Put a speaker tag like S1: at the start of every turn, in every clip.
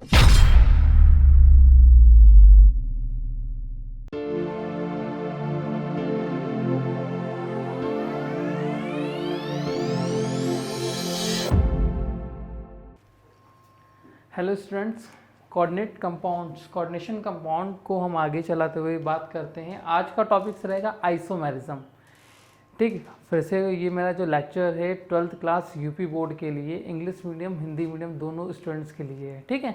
S1: Hello students, coordination compound को हम आगे चलाते हुए बात करते हैं। आज का टॉपिक रहेगा आइसोमेरिज्म। ठीक, फिर से ये मेरा जो लेक्चर है 12th क्लास यूपी बोर्ड के लिए, इंग्लिश मीडियम हिंदी मीडियम दोनों स्टूडेंट्स के लिए है। ठीक है,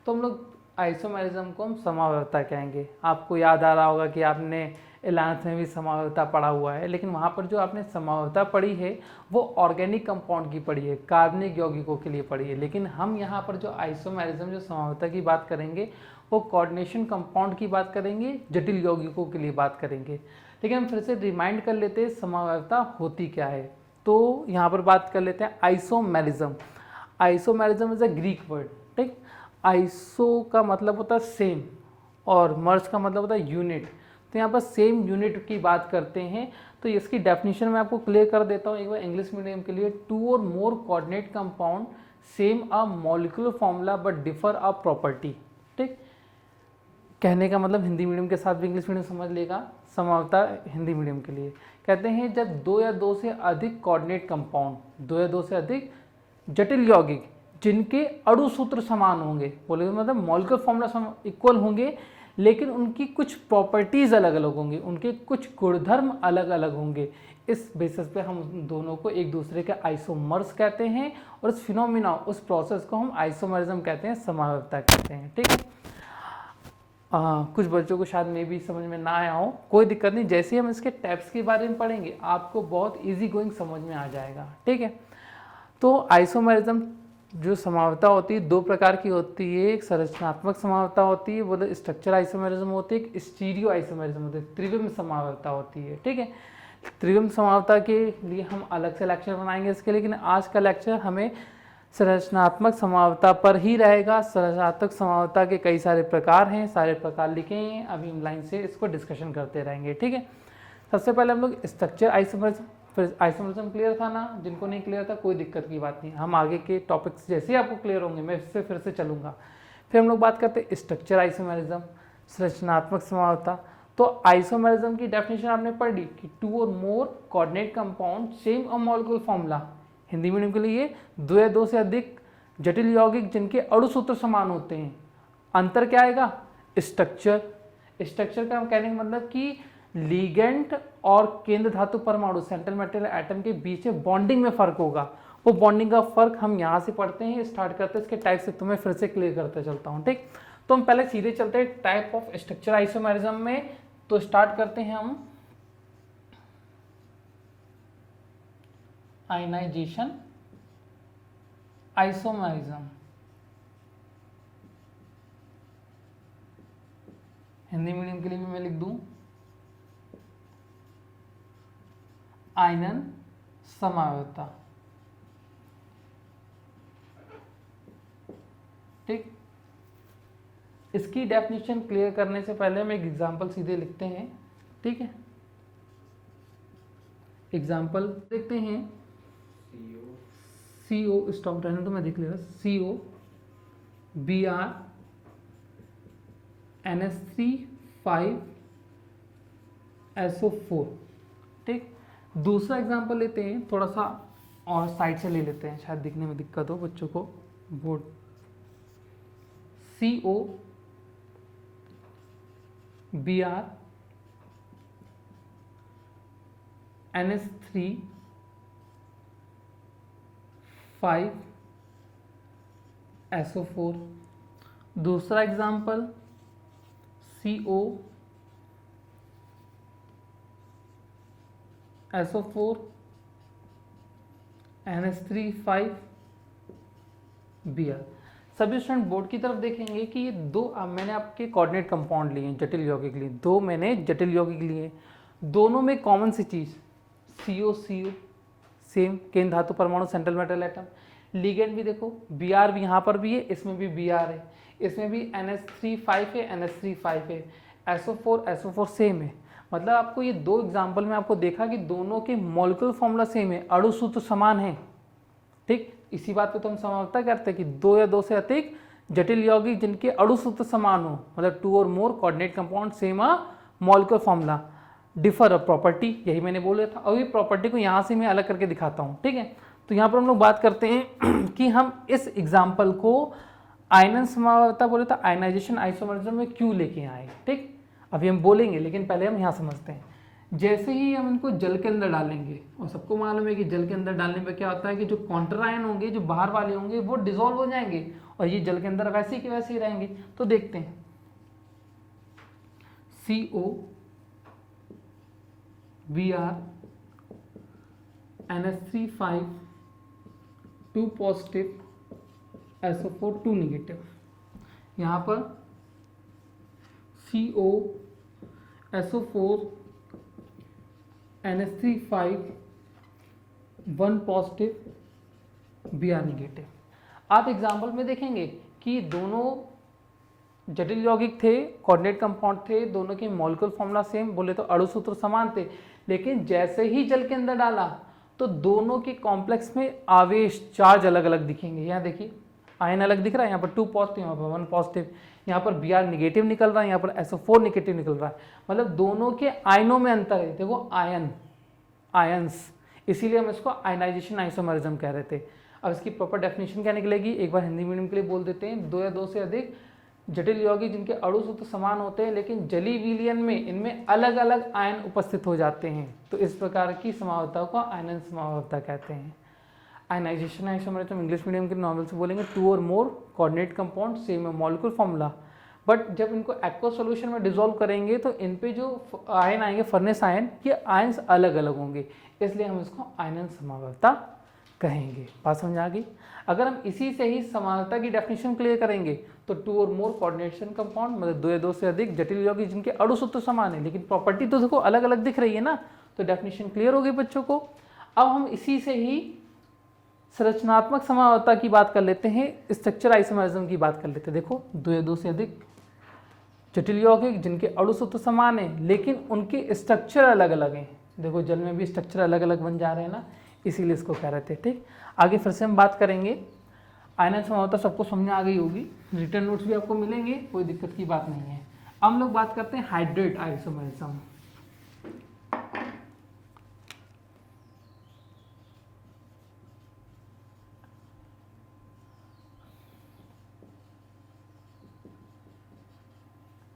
S1: तो हम लोग आइसोमेरिज्म को हम समव्यवस्था कहेंगे। आपको याद आ रहा होगा कि आपने 11th में भी समव्यवस्था पढ़ा हुआ है, लेकिन वहाँ पर जो आपने समव्यवस्था पढ़ी है वो ऑर्गेनिक कंपाउंड की पढ़ी है, कार्बनिक यौगिकों के लिए पढ़ी है। लेकिन हम यहाँ पर जो आइसोमेरिज्म जो समव्यवस्था की बात करेंगे वो कोऑर्डिनेशन कंपाउंड की बात करेंगे, जटिल यौगिकों के लिए बात करेंगे। लेकिन हम फिर से रिमाइंड कर लेते हैं समव्यवस्था होती क्या है। तो यहाँ पर बात कर लेते हैं isomerism. Isomerism is a Greek word. ठीक, आइसो का मतलब होता है सेम और मर्ज का मतलब होता है यूनिट। तो यहाँ पर सेम यूनिट की बात करते हैं। तो इसकी डेफिनेशन मैं आपको क्लियर कर देता हूँ एक बार इंग्लिश मीडियम के लिए। Two or more coordinate compound same a molecular formula but differ a property. ठीक, कहने का मतलब हिंदी मीडियम के साथ भी इंग्लिश मीडियम समझ लेगा, समव्यवस्था हिंदी मीडियम के लिए। कहते हैं जब दो या दो से अधिक कोऑर्डिनेट कंपाउंड, दो या दो से अधिक जटिल यौगिक जिनके अणु सूत्र समान होंगे, बोले मतलब मॉलिक्यूलर फॉर्मूला इक्वल होंगे, लेकिन उनकी कुछ प्रॉपर्टीज़ अलग अलग होंगी, उनके कुछ गुणधर्म अलग अलग होंगे। इस बेसिस पे हम दोनों को एक दूसरे के आइसोमर्स कहते हैं और उस फिनोमिना, उस प्रोसेस को हम आइसोमेरिज्म कहते हैं, समव्यवस्था कहते हैं। ठीक है, कुछ बच्चों को शायद में भी समझ में ना आया हो, कोई दिक्कत नहीं। जैसे हम इसके टैप्स के बारे में पढ़ेंगे आपको बहुत ईजी गोइंग समझ में आ जाएगा। ठीक है, तो आइसोमेरिज्म जो समव्यवस्था होती है दो प्रकार की होती है। एक संरचनात्मक समव्यवस्था होती है, वो स्ट्रक्चर आइसोमेरिज्म होती है। एक स्टीरियो आइसोमेरिज्म होती है, त्रिविम समव्यवस्था होती है। ठीक है, त्रिविम समव्यवस्था के लिए हम अलग से लेक्चर बनाएंगे इसके, लेकिन आज का लेक्चर हमें संरचनात्मक समव्यवस्था पर ही रहेगा। संरचनात्मक समव्यवस्था के कई सारे प्रकार हैं, सारे प्रकार लिखे हैं, अभी हम लाइन से इसको डिस्कशन करते रहेंगे। ठीक है, सबसे पहले हम लोग स्ट्रक्चर आइसोमेरिज्म, फिर आइसोमेरिज्म क्लियर था ना, जिनको नहीं क्लियर था कोई दिक्कत की बात नहीं, हम आगे के टॉपिक्स जैसे ही आपको क्लियर होंगे मैं इससे फिर से चलूँगा। फिर हम लोग बात करते हैं स्ट्रक्चर आइसोमेरिज्म, संरचनात्मक समव्यवस्था। तो आइसोमेरिज्म की डेफिनेशन आपने पढ़ ली कि two or more coordinate compound same a molecular formula, Hindi medium के लिए दो या दो से अधिक जटिल यौगिक जिनके अणु सूत्र समान होते हैं। अंतर क्या आएगा? स्ट्रक्चर। स्ट्रक्चर का हम कहने का मतलब कि लिगेंड और केंद्र धातु परमाणु, सेंट्रल मेटल एटम के बीच में बॉन्डिंग में फर्क होगा। वो बॉन्डिंग का फर्क हम यहाँ से पढ़ते हैं, स्टार्ट करते हैं इसके टाइप से, तुम्हें फिर से क्लियर करते चलता हूँ। ठीक, तो हम पहले सीधे चलते हैं टाइप ऑफ स्ट्रक्चर आइसोमेरिज्म में। तो स्टार्ट करते हैं हम आयनाइजेशन आइसोमेरिज्म। हिंदी मीडियम के लिए भी मैं लिख दूं आयनन समव्यवस्था। ठीक, इसकी डेफिनेशन क्लियर करने से पहले हम एक एग्जांपल सीधे लिखते हैं। ठीक है, एग्जांपल देखते हैं। CO स्टॉप रहने तो मैं देख लेगा। CO Br NH3 5 SO4। ठीक, दूसरा एग्जांपल लेते हैं, थोड़ा सा और साइड से ले लेते हैं, शायद दिखने में दिक्कत हो बच्चों को। Board CO Br NH3 5 SO4। दूसरा example CO SO4 NH3 5 Br। सभी स्टूडेंट बोर्ड की तरफ देखेंगे कि ये दो मैंने आपके कोऑर्डिनेट कंपाउंड लिए हैं, जटिल यौगिक लिए, दो मैंने जटिल यौगिक लिए। दोनों में कॉमन सी चीज़ CO सेम, केंद्र धातु परमाणु, सेंट्रल मेटल एटम। लिगेंड भी देखो Br भी यहाँ पर भी है, इसमें भी Br है, इसमें भी NH3 5 है, NH3 5 है, SO4 सेम है। मतलब आपको ये दो एग्जाम्पल में आपको देखा कि दोनों के मॉलिक्यूलर फॉर्मूला सेम है, अणु सूत्र समान है। ठीक, इसी बात पे तो हम समझौता करते हैं कि दो या दो से अधिक जटिल यौगिक जिनके अणु सूत्र समान हो, मतलब 2 or more coordinate compound same a molecular formula, differ a property, यही मैंने बोला था। अभी प्रॉपर्टी को यहाँ से मैं अलग करके दिखाता हूँ, ठीक है। तो यहाँ पर हम लोग बात करते हैं कि हम इस एग्जाम्पल को आयनन समावता बोले तो आयनाइजेशन आइसोमरिज्म में क्यों लेके आए, ठीक। अभी हम बोलेंगे, लेकिन पहले हम यहाँ समझते हैं। जैसे ही हम इनको जल के अंदर डालेंगे, और सबको मालूम है कि जल के अंदर डालने पर क्या होता है कि जो काउंटर आयन होंगे, जो बाहर वाले होंगे, वो डिसॉल्व हो जाएंगे और ये जल के अंदर वैसे ही के वैसे ही रहेंगे। तो देखते हैं, CO Br NH3 2 positive SO4 2 negative. यहाँ पर CO SO4 NH3 1 positive Br negative. आप एग्जाम्पल में देखेंगे कि दोनों जटिल यौगिक थे, कोऑर्डिनेट कंपाउंड थे, दोनों के मॉलिक्यूलर फॉर्मूला सेम, बोले तो अणु सूत्र समान थे, लेकिन जैसे ही जल के अंदर डाला तो दोनों के कॉम्प्लेक्स में आवेश चार्ज अलग अलग दिखेंगे। यहाँ देखिए आयन अलग दिख रहा है, यहाँ पर 2 पॉजिटिव, यहाँ पर 1 पॉजिटिव, यहाँ पर Br निगेटिव निकल रहा है, यहाँ पर SO4 निगेटिव निकल रहा है, मतलब दोनों के आयनों में अंतर है। देखो आयंस, इसीलिए हम इसको आयनाइजेशन आइसोमरिज्म कह रहे थे। अब इसकी प्रॉपर डेफिनेशन क्या निकलेगी, एक बार हिंदी मीडियम के लिए बोल देते हैं। 2 या 2 से अधिक जटिल यौगिक जिनके अणु सूत्र समान होते हैं, लेकिन जलीय विलयन में इनमें अलग अलग आयन उपस्थित हो जाते हैं, तो इस प्रकार की समावता को आयनन समावता कहते हैं। आयनाइजेशन आइसोमरिज्म इंग्लिश मीडियम के नॉर्मल से बोलेंगे 2 or more coordinate compound same molecular formula, but जब इनको एक्वा सॉल्यूशन में डिसॉल्व करेंगे तो इन पे जो आयन आएंगे, फर्नेस आयन, ये आयन्स अलग अलग होंगे, इसलिए हम इसको आयनन समावता कहेंगे। बात समझ आ गई। अगर हम इसी से ही समानता की डेफिनेशन क्लियर करेंगे तो 2 और मोर कोऑर्डिनेशन कंपाउंड, मतलब 2 या 2 से अधिक जटिल यौगिक जिनके अणु सूत्र समान है, लेकिन प्रॉपर्टी तो देखो अलग अलग दिख रही है ना, तो डेफिनेशन क्लियर हो गई बच्चों को। अब हम इसी से ही संरचनात्मक समावता की बात कर लेते हैं, स्ट्रक्चर आइसोमरिज्म की बात कर लेते हैं। देखो 2 या 2 से अधिक जटिल यौगिक जिनके अणु सूत्र समान है, लेकिन उनके स्ट्रक्चर अलग अलग हैं। देखो जल में भी स्ट्रक्चर अलग अलग बन जा रहे हैं ना, इसीलिए इसको कह रहे थे, ठीक। आगे फिर से हम बात करेंगे। आयनन समावता सबको समझ आ गई होगी, रिटर्न नोट्स भी आपको मिलेंगे, कोई दिक्कत की बात नहीं है। अब हम लोग बात करते हैं hydrate isomerism.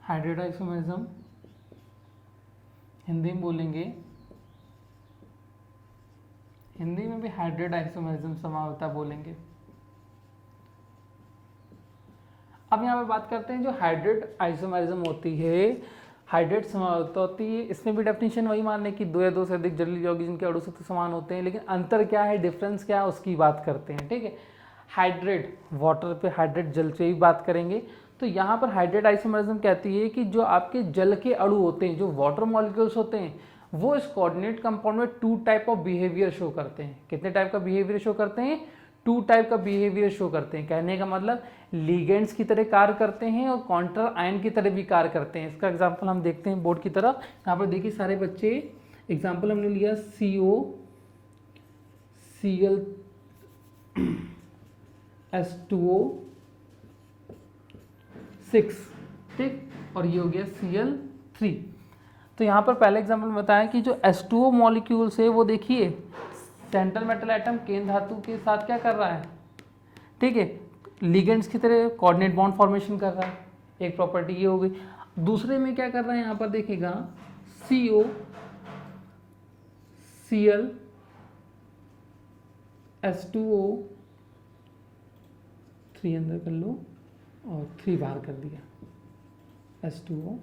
S1: Hydrate isomerism Hindi में बोलेंगे, हिंदी में भी हाइड्रेट आइसोमरिज्म समावता बोलेंगे। अब यहाँ पे बात करते हैं जो हाइड्रेट आइसोमरिज्म होती है, हाइड्रेट समावता होती है, इसमें भी डेफिनेशन वही मानने की 2 या 2 से अधिक जटिल यौगिक जिनके अणु सूत्र समान होते हैं, लेकिन अंतर क्या है, डिफरेंस क्या है, उसकी बात करते हैं, ठीक है। हाइड्रेट वाटर पे, हाइड्रेट जल से ही बात करेंगे। तो यहाँ पर हाइड्रेट आइसोमरिज्म कहती है कि जो आपके जल के अणु होते हैं, जो वाटर मॉलिक्यूल्स होते हैं, वो इस कोऑर्डिनेट कंपाउंड में 2 टाइप ऑफ बिहेवियर शो करते हैं। कितने टाइप का बिहेवियर शो करते हैं, 2 टाइप का बिहेवियर शो करते हैं। कहने का मतलब लिगेंड्स की तरह कार्य करते हैं और काउंटर आयन की तरह भी कार्य करते हैं। इसका एग्जांपल हम देखते हैं बोर्ड की तरफ। यहाँ पर देखिए सारे बच्चे, एग्जांपल हमने लिया CO Cl H2O 6, ठीक, और ये हो गया Cl3। तो यहाँ पर पहले एग्जांपल में बताया कि जो H2O मॉलिक्यूल्स है वो देखिए सेंट्रल मेटल एटम केंद्र धातु के साथ क्या कर रहा है, ठीक है, लिगेंड्स की तरह कोऑर्डिनेट बॉन्ड फॉर्मेशन कर रहा है, एक प्रॉपर्टी ये हो गई। दूसरे में क्या कर रहा है, यहाँ पर देखिएगा CO Cl H2O 3 अंदर कर लो और 3 बाहर कर दिया, H2O,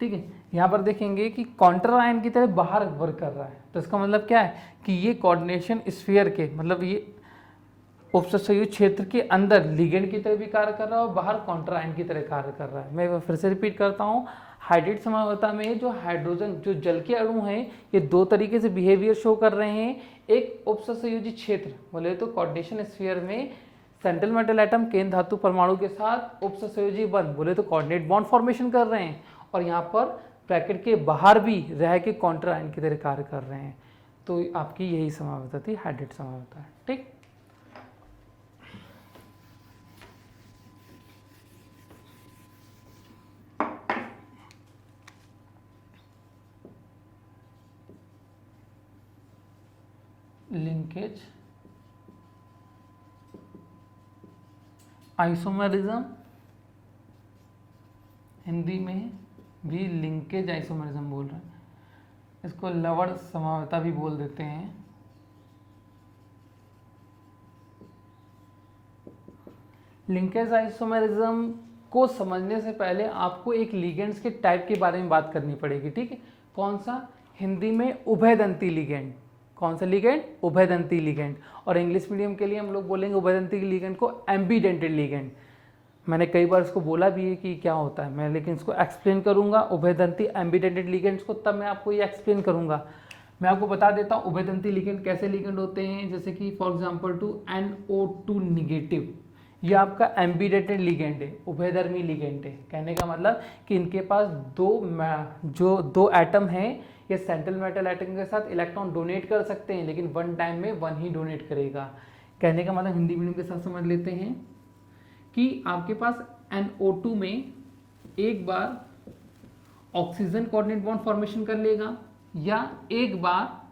S1: ठीक है। यहाँ पर देखेंगे कि काउंटर आयन की तरह बाहर वर्क कर रहा है, तो इसका मतलब क्या है कि ये कोऑर्डिनेशन स्फीयर के, मतलब ये उपसंयुक्त क्षेत्र के अंदर लिगेंड की तरह भी कार्य कर रहा है और बाहर काउंटर आयन की तरह कार्य कर रहा है। मैं फिर से रिपीट करता हूँ, हाइड्रेट समावता में जो हाइड्रोजन, जो जल के अणु हैं, ये 2 तरीके से बिहेवियर शो कर रहे हैं। एक उपसंयोजी क्षेत्र बोले तो कोऑर्डिनेशन स्फीयर में सेंट्रल मेटल एटम केंद्र धातु परमाणु के साथ उपसंयोजी बंध बोले तो कोऑर्डिनेट बॉन्ड फॉर्मेशन कर रहे हैं, और यहाँ पर ब्रैकेट के बाहर भी रह के काउंटर आयन की तरह कार्य कर रहे हैं। तो आपकी यही समावता थी, हाइड्रेट समावता, ठीक। लिंकेज, आइसोमेरिज्म, हिंदी में भी लिंकेज आइसोमेरिज्म बोल रहे हैं, इसको लवण समावता भी बोल देते हैं। लिंकेज आइसोमेरिज्म को समझने से पहले आपको एक लिगेंड्स के टाइप के बारे में बात करनी पड़ेगी, ठीक है। कौन सा? हिंदी में उभयदंती लिगेंड। कौन सा लिगेंड? उभयदंती लिगेंड। और इंग्लिश मीडियम के लिए हम लोग बोलेंगे उभयदंती लिगेंड को एम्बीडेंटेड लिगेंड। मैंने कई बार इसको बोला भी है कि क्या होता है, मैं लेकिन इसको एक्सप्लेन करूंगा उभयदंती एम्बीडेंटेड लिगेंड्स को, तब मैं आपको ये एक्सप्लेन करूंगा। मैं आपको बता देता हूँ उभयदंती लिगेंड कैसे लिगेंड होते हैं। जैसे कि for example to NO2 negative, ये आपका एम्बीडेंटेड लिगेंड है, उभयधर्मी लिगेंड है। कहने का मतलब कि इनके पास दो एटम हैं, ये सेंट्रल मेटल एटम के साथ इलेक्ट्रॉन डोनेट कर सकते हैं, लेकिन वन टाइम में वन ही डोनेट करेगा। कहने का मतलब हिंदी मीडियम के साथ समझ लेते हैं कि आपके पास NO2 में एक बार ऑक्सीजन कोऑर्डिनेट बॉन्ड फॉर्मेशन कर लेगा, या एक बार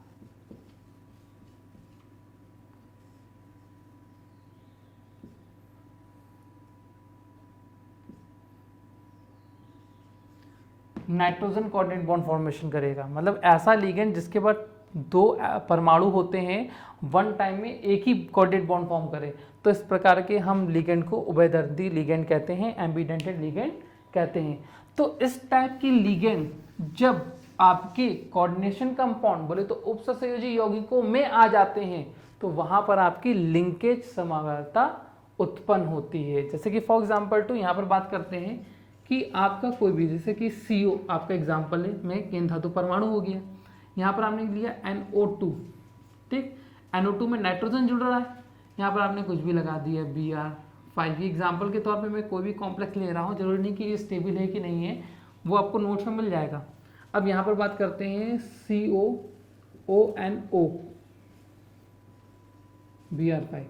S1: नाइट्रोजन कोऑर्डिनेट बॉन्ड फॉर्मेशन करेगा। मतलब ऐसा लिगेंड जिसके बाद दो परमाणु होते हैं, वन टाइम में एक ही कोऑर्डिनेट बॉन्ड फॉर्म करे। तो इस प्रकार के हम लिगेंड को उभयदर्दी लिगेंड कहते हैं, एम्बीडेंटेड लिगेंड कहते हैं। तो इस टाइप की लिगेंड जब आपके कोऑर्डिनेशन कंपाउंड बोले तो उपसंयोजी यौगिकों में आ जाते हैं, तो वहां पर आपकी लिंकेज समवायता उत्पन्न होती है। जैसे कि फॉर एग्जांपल टू यहाँ पर बात करते हैं कि आपका कोई भी, जैसे कि CO आपका एग्जांपल है, में केंद्र धातु परमाणु हो गया। यहाँ पर आपने लिया NO2, ठीक। NO2 में नाइट्रोजन जुड़ रहा है, यहाँ पर आपने कुछ भी लगा दिया Br5। ये एग्जाम्पल के तौर पे मैं कोई भी कॉम्प्लेक्स ले रहा हूँ, जरूरी नहीं कि ये स्टेबल है कि नहीं है, वो आपको नोट्स में मिल जाएगा। अब यहाँ पर बात करते हैं COONO Br5,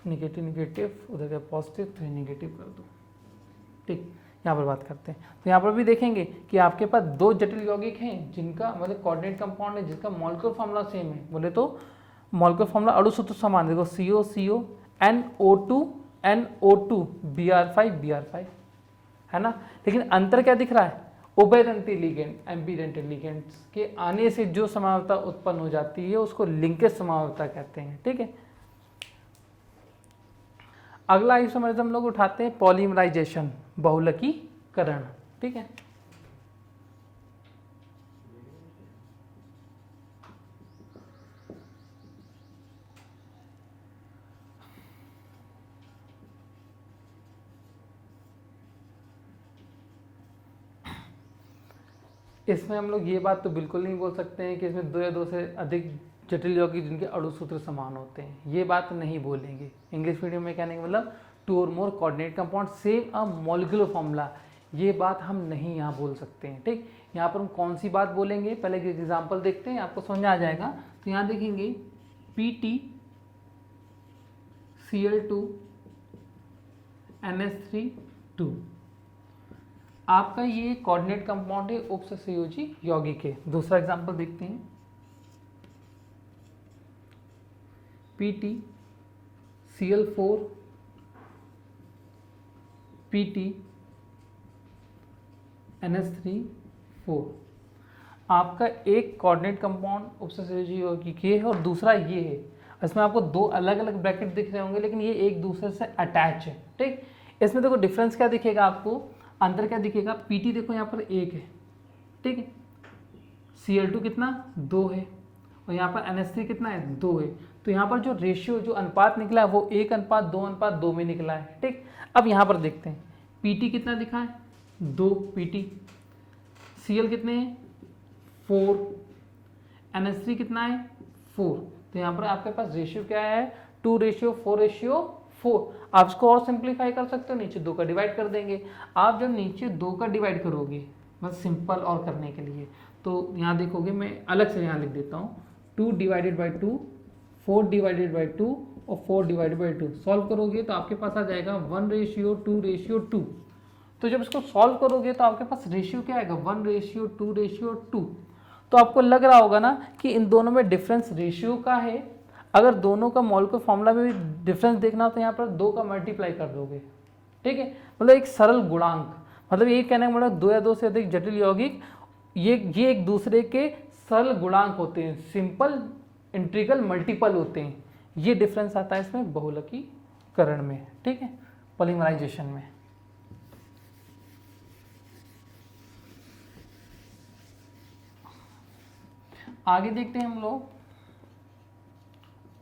S1: निगेटिव निगेटिव, उधर का पॉजिटिव, तो निगेटिव कर दो, ठीक। यहाँ पर बात करते हैं तो यहाँ पर भी देखेंगे कि आपके पास दो जटिल यौगिक हैं जिनका मतलब कोऑर्डिनेट कंपाउंड है, जिसका मॉलिक्यूलर फार्मूला सेम है। बोले तो मॉलिक्यूलर फार्मूला अणु सूत्र समान, देखो CO CO NO2 NO2 Br5 है ना। लेकिन अंतर क्या दिख रहा है? उभयदंती लिगेंड एम्बीडेंटेड लिगेंड्स के आने से जो समावता उत्पन्न हो जाती है उसको लिंकेज समावता कहते हैं, ठीक है। अगला आइसोमेरिज्म लोग उठाते हैं पॉलीमराइजेशन, बहुलकीकरण, ठीक है। इसमें हम लोग ये बात तो बिल्कुल नहीं बोल सकते हैं कि इसमें दो या दो से अधिक जटिल यौगिक जिनके अणु सूत्र समान होते हैं, ये बात नहीं बोलेंगे। इंग्लिश मीडियम में कहने का मतलब two or more coordinate compound same a molecular formula, ये बात हम नहीं यहाँ बोल सकते हैं, ठीक। यहाँ पर हम कौन सी बात बोलेंगे, पहले एक एग्जाम्पल देखते हैं, आपको समझ आ जाएगा। तो यहाँ देखेंगे PtCl2 NH3 आपका ये कोऑर्डिनेट कंपाउंड है, उपसंयोजी यौगिक है। दूसरा एग्जाम्पल देखते हैं, PtCl4 NH3 आपका एक कोऑर्डिनेट कंपाउंड उपसंयोजी यौगिक है और दूसरा ये है। इसमें आपको दो अलग अलग ब्रैकेट दिख रहे होंगे, लेकिन ये एक दूसरे से अटैच है, ठीक। इसमें देखो डिफरेंस क्या दिखेगा आपको, अंतर क्या दिखेगा। Pt देखो यहाँ पर एक है, ठीक है। Cl2 कितना 2 है और यहाँ पर NH3 कितना है 2 है। तो यहाँ पर जो रेशियो जो अनुपात निकला है वो 1:2:2 में निकला है, ठीक। अब यहाँ पर देखते हैं Pt कितना दिखा है 2 Pt, Cl कितने हैं 4, NH3 कितना है 4। तो यहाँ पर आपके पास रेशियो क्या है 2:4:4। आप इसको और सिंप्लीफाई कर सकते हो, नीचे 2 का डिवाइड कर देंगे। आप जब नीचे 2 का डिवाइड करोगे बस सिंपल और करने के लिए, तो यहाँ देखोगे मैं अलग से यहाँ लिख देता हूँ 2/2, 4/2 और 4/2। सॉल्व करोगे तो आपके पास आ जाएगा 1:2:2। तो जब इसको सॉल्व करोगे तो आपके पास रेशियो क्या आएगा 1:2:2। तो आपको लग रहा होगा ना कि इन दोनों में डिफरेंस रेशियो का है। अगर दोनों का मॉलिक्यूलर फॉर्मूला में भी डिफरेंस देखना हो तो यहाँ पर 2 का मल्टीप्लाई कर दोगे, ठीक है। मतलब एक सरल गुणांक, मतलब ये कहने का मतलब 2 या 2 से अधिक जटिल यौगिक ये एक दूसरे के सरल गुणांक होते हैं, सिंपल इंटीग्रल मल्टीपल होते हैं। ये डिफरेंस आता है इसमें बहुलकीकरण में, ठीक है, पॉलीमराइजेशन में। आगे देखते हैं हम लोग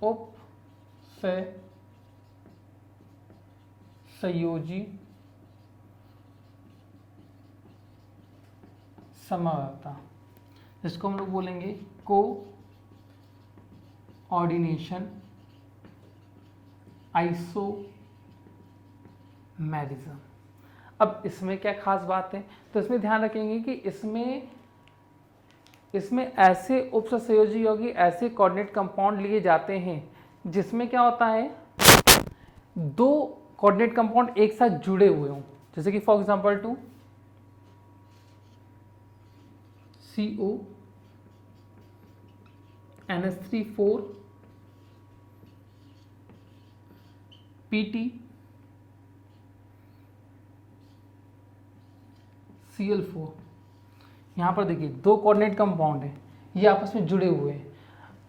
S1: उपसंयोजी समवर्तता, जिसको हम लोग बोलेंगे कोऑर्डिनेशन आइसोमेरिज्म। अब इसमें क्या खास बात है, तो इसमें ध्यान रखेंगे कि इसमें ऐसे उपसंयोजी यौगिक, ऐसे कोऑर्डिनेट कंपाउंड लिए जाते हैं जिसमें क्या होता है, 2 कोऑर्डिनेट कंपाउंड एक साथ जुड़े हुए हों। जैसे कि for example 2 CO NH3 4 PT Cl4। यहाँ पर देखिए 2 कोऑर्डिनेट कंपाउंड है, ये आपस में जुड़े हुए हैं।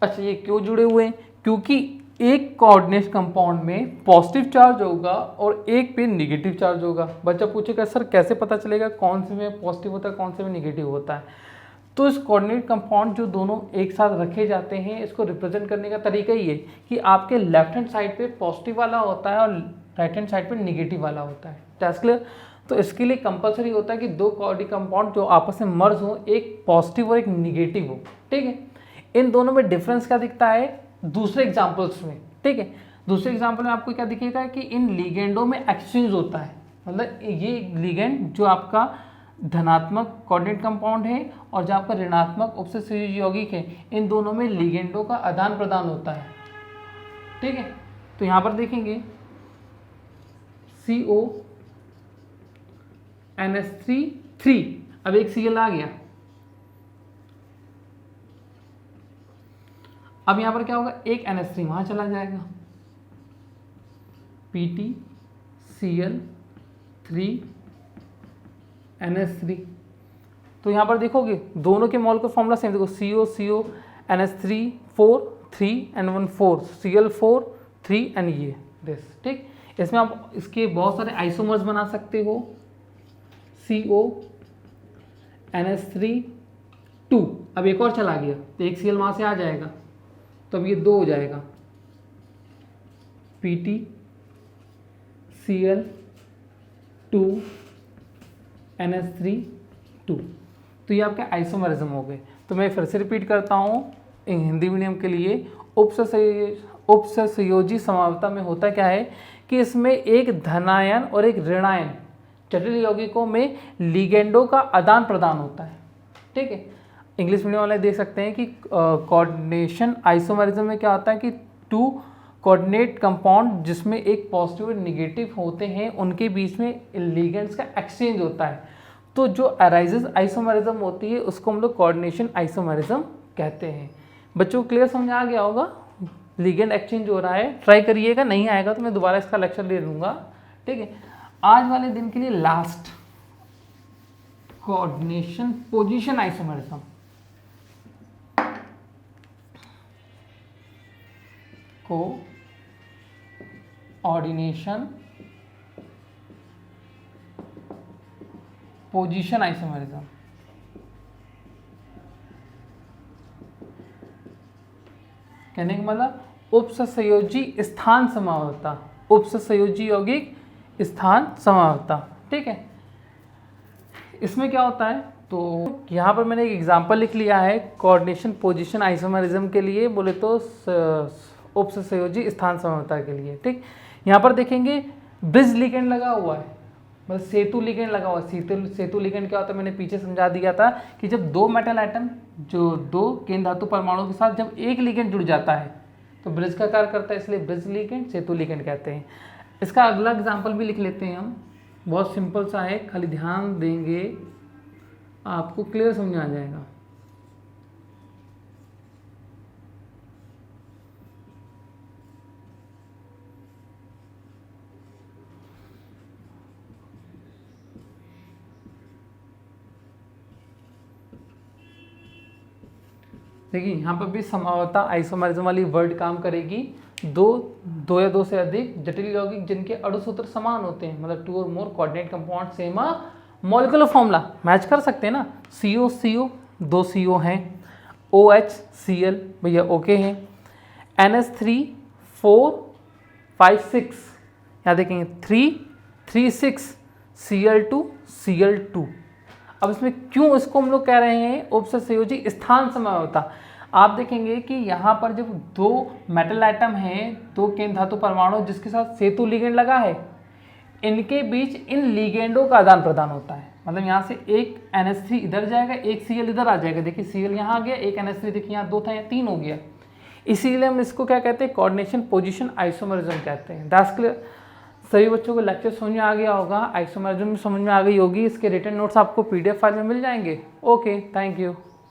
S1: अच्छा, ये क्यों जुड़े हुए हैं? क्योंकि एक कोऑर्डिनेट कंपाउंड में पॉजिटिव चार्ज होगा और एक पे निगेटिव चार्ज होगा। बच्चा पूछेगा सर कैसे पता चलेगा कौन से में पॉजिटिव होता है कौन से में निगेटिव होता है? तो इस कोऑर्डिनेट कंपाउंड जो दोनों एक साथ रखे जाते हैं, इसको रिप्रेजेंट करने का तरीका ये है कि आपके लेफ्ट हैंड साइड पे पॉजिटिव वाला होता है और राइट हैंड साइड पे निगेटिव वाला होता है। That's clear? तो इसके लिए कंपलसरी होता है कि 2 कोऑर्डिनेट कंपाउंड जो आपस में मर्ज हो, एक पॉजिटिव और एक निगेटिव हो, ठीक है। इन दोनों में डिफरेंस क्या दिखता है दूसरे एग्जाम्पल्स में, ठीक है। दूसरे एग्जाम्पल में आपको क्या दिखेगा कि इन लिगेंडों में एक्सचेंज होता है। मतलब ये लिगेंड जो आपका धनात्मक कोऑर्डिनेट कंपाउंड है और जो आपका ऋणात्मक उपसंयोजी यौगिक है, इन दोनों में लिगेंडों का आदान प्रदान होता है, ठीक है। तो यहाँ पर देखेंगे CO NH3 अब एक Cl आ गया। अब यहां पर क्या होगा, एक NH3 वहां चला जाएगा, PT Cl3 NH3। तो यहां पर देखोगे दोनों के मॉल का फॉर्मूला सेम, देखो CO NH3 4 3 and 1 4 Cl4 3 and ये दिस, ठीक। इसमें आप इसके बहुत सारे आइसोमर्स बना सकते हो। CO NH3 2, अब एक और चला गया तो एक Cl वहां से आ जाएगा, तो अब ये 2 हो जाएगा, PT Cl2 NH3 2। तो ये आपके आइसोमरिज्म हो गए। तो मैं फिर से रिपीट करता हूँ हिंदी मीडियम के लिए, उपसंयोजी समवर्तता में होता क्या है कि इसमें एक धनायन और एक ऋणायन जटिल यौगिकों में लिगेंडों का आदान प्रदान होता है, ठीक है। इंग्लिश मीडियम वाले देख सकते हैं कि कोऑर्डिनेशन आइसोमरिज्म में क्या होता है कि 2 कोऑर्डिनेट कंपाउंड जिसमें एक पॉजिटिव और निगेटिव होते हैं, उनके बीच में लिगेंड्स का एक्सचेंज होता है। तो जो अराइजेस आइसोमरिज्म होती है उसको हम लोग कोऑर्डिनेशन आइसोमरिज्म कहते हैं। बच्चों को क्लियर समझ आ गया होगा? लिगेंड एक्सचेंज हो रहा है, ट्राई करिएगा, नहीं आएगा तो मैं दोबारा इसका लेक्चर ले लूँगा, ठीक है। आज वाले दिन के लिए last, coordination position isomerism. Coordination position isomerism. कहने का मतलब उपसंयोजी स्थान समवर्तता, उपसंयोजी यौगिक स्थान समवर्तता, ठीक है। इसमें क्या होता है, तो यहाँ पर मैंने एक एग्जांपल लिख लिया है कोऑर्डिनेशन पोजीशन आइसोमरिज्म के लिए, बोले तो उपसंयोजी स्थान समवर्तता के लिए, ठीक। यहाँ पर देखेंगे ब्रिज लिगेंड लगा हुआ है, मतलब सेतु लिगेंड लगा हुआ है। सेतु लिगेंड क्या होता है मैंने पीछे समझा दिया था कि जब 2 मेटल एटम जो 2 केंद्र धातु परमाणुओं के साथ जब एक लिगेंड जुड़ जाता है तो ब्रिज का कार्य करता है, इसलिए ब्रिज लिगेंड सेतु लिगेंड कहते हैं। इसका अगला एग्जाम्पल भी लिख लेते हैं हम, बहुत सिंपल सा है, खाली ध्यान देंगे आपको क्लियर समझ आ जाएगा। देखिए यहाँ पर भी समता आइसोमेरिज्म वाली वर्ड काम करेगी। दो या दो से अधिक जटिल यौगिक जिनके अणु सूत्र समान होते हैं, मतलब 2 or more coordinate compound same molecular formula match कर सकते हैं ना। CO CO 2 CO हैं, OH Cl भैया ओके हैं, NH3 4 5 6 यहाँ देखेंगे 3 3 6 Cl2 Cl2। अब इसमें क्यों इसको हम लोग कह रहे हैं उपसर्ग संयोजी स्थान समझौता, आप देखेंगे कि यहाँ पर जब दो मेटल आइटम हैं, दो केंद्र धातु परमाणु जिसके साथ सेतु लिगेंड लगा है, इनके बीच इन लिगेंडों का आदान प्रदान होता है। मतलब यहाँ से एक NH3 इधर जाएगा, एक Cl इधर आ जाएगा। देखिए Cl यहाँ आ गया, एक NH3 देखिए यहाँ 2 था, यहाँ 3 हो गया। इसीलिए हम इसको क्या कहते हैं, कोऑर्डिनेशन पोजीशन आइसोमेरिज्म कहते हैं। That's clear. सभी बच्चों को लेक्चर समझ में आ गया होगा, आइसोमेरिज्म समझ में आ गई होगी। इसके रिटन नोट्स आपको PDF फाइल में मिल जाएंगे। Okay, thank you.